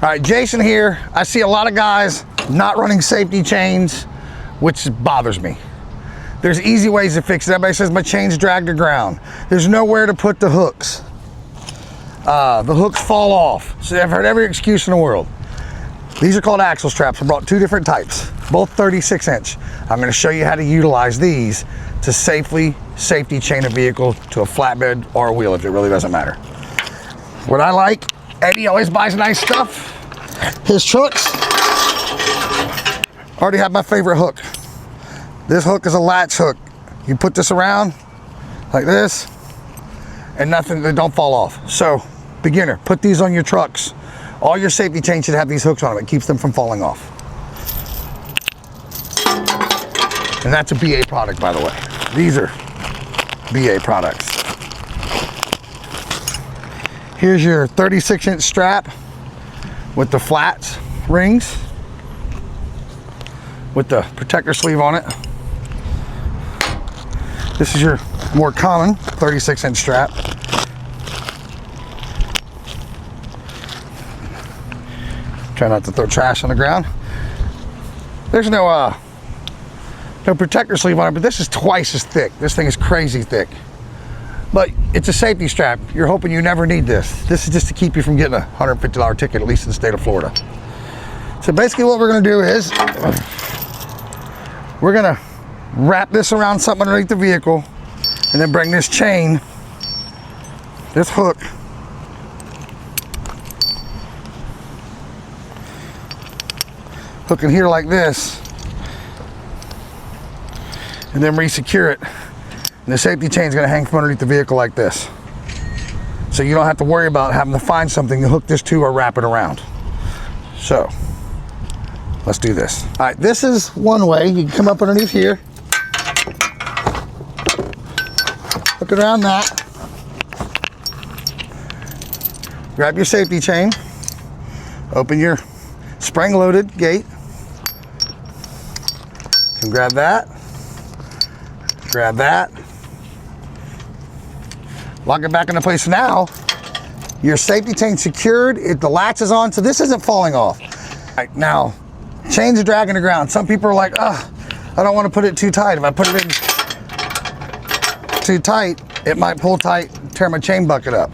All right, Jason here. I see a lot of guys not running safety chains, which bothers me. There's easy ways to fix it. Everybody says my chain's dragged to ground. There's nowhere to put the hooks. The hooks fall off. So I've heard every excuse in the world. These are called axle straps. I brought two different types, both 36-inch. I'm going to show you how to utilize these to safely safety chain a vehicle to a flatbed or a wheel, if it really doesn't matter. What I like, Eddie always buys nice stuff. His trucks already have my favorite hook. This hook is a latch hook. You put this around like this and nothing, they don't fall off. So beginner, put these on your trucks. All your safety chains should have these hooks on them. It keeps them from falling off. And that's a BA product, by the way. These are BA products. Here's your 36-inch strap with the flat rings with the protector sleeve on it. This is your more common 36-inch strap. Try not to throw trash on the ground. There's no protector sleeve on it, but this is twice as thick. This thing is crazy thick. But it's a safety strap. You're hoping you never need this. This is just to keep you from getting a $150 ticket, at least in the state of Florida. So basically what we're gonna do is, we're gonna wrap this around something underneath the vehicle and then bring this chain, this hook, hook in here like this, and then re-secure it. And the safety chain is going to hang from underneath the vehicle like this. So you don't have to worry about having to find something to hook this to or wrap it around. So let's do this. All right, this is one way. You can come up underneath here, hook it around that, grab your safety chain, open your spring-loaded gate, you can grab that, lock it back into place. Now your safety chain secured, the latch is on, so this isn't falling off. All right, now chains are dragging the ground. Some people are like, I don't want to put it too tight. If I put it in too tight, it might pull tight, tear my chain bucket up.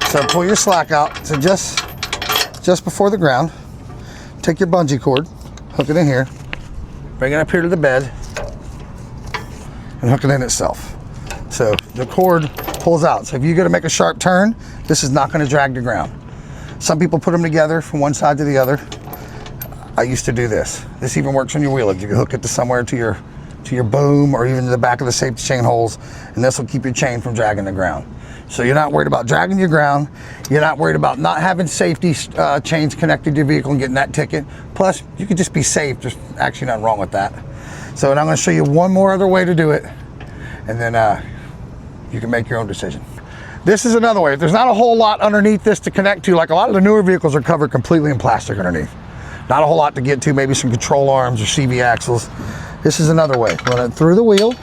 So pull your slack out to just before the ground. Take your bungee cord, hook it in here, bring it up here to the bed, and hook it in itself. So the cord pulls out. So if you're gonna make a sharp turn, this is not gonna drag the ground. Some people put them together from one side to the other. I used to do this. This even works on your wheel. If you can hook it to somewhere to your boom or even to the back of the safety chain holes, and this will keep your chain from dragging the ground. So you're not worried about dragging your ground. You're not worried about not having safety chains connected to your vehicle and getting that ticket. Plus, you could just be safe. There's actually nothing wrong with that. So and I'm going to show you one more other way to do it, and then you can make your own decision. This is another way. If there's not a whole lot underneath this to connect to, like a lot of the newer vehicles are covered completely in plastic underneath. Not a whole lot to get to, maybe some control arms or CV axles. This is another way. Run it through the wheel.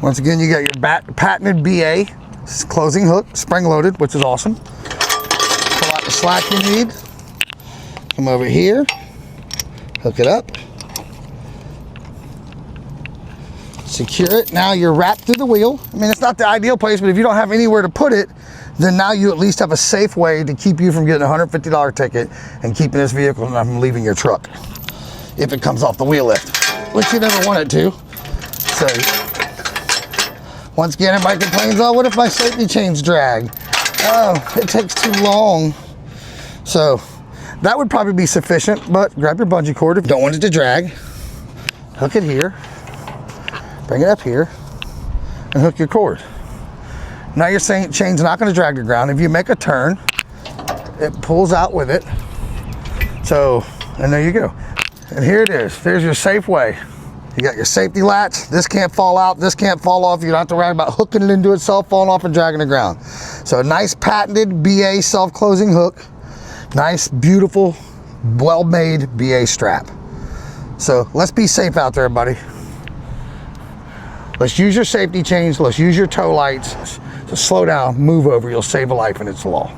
Once again, you got your patented BA closing hook, spring-loaded, which is awesome. Pull out the slack you need. Come over here, hook it up, secure it. Now you're wrapped through the wheel. I mean, it's not the ideal place, but if you don't have anywhere to put it, then now you at least have a safe way to keep you from getting a $150 ticket and keeping this vehicle from leaving your truck if it comes off the wheel lift, which you never want it to. So once again, everybody complains, oh, what if my safety chains drag? Oh, it takes too long. So that would probably be sufficient, but grab your bungee cord if you don't want it to drag. Hook it here, bring it up here, and hook your cord. Now your chain's not gonna drag the ground. If you make a turn, it pulls out with it. So, and there you go. And here it is, there's your safe way. You got your safety latch. This can't fall out, this can't fall off. You don't have to worry about hooking it into itself, falling off and dragging the ground. So a nice patented BA self-closing hook. Nice, beautiful, well-made BA strap. So let's be safe out there, buddy. Let's use your safety chains. Let's use your tow lights. So slow down, move over. You'll save a life, and it's the law.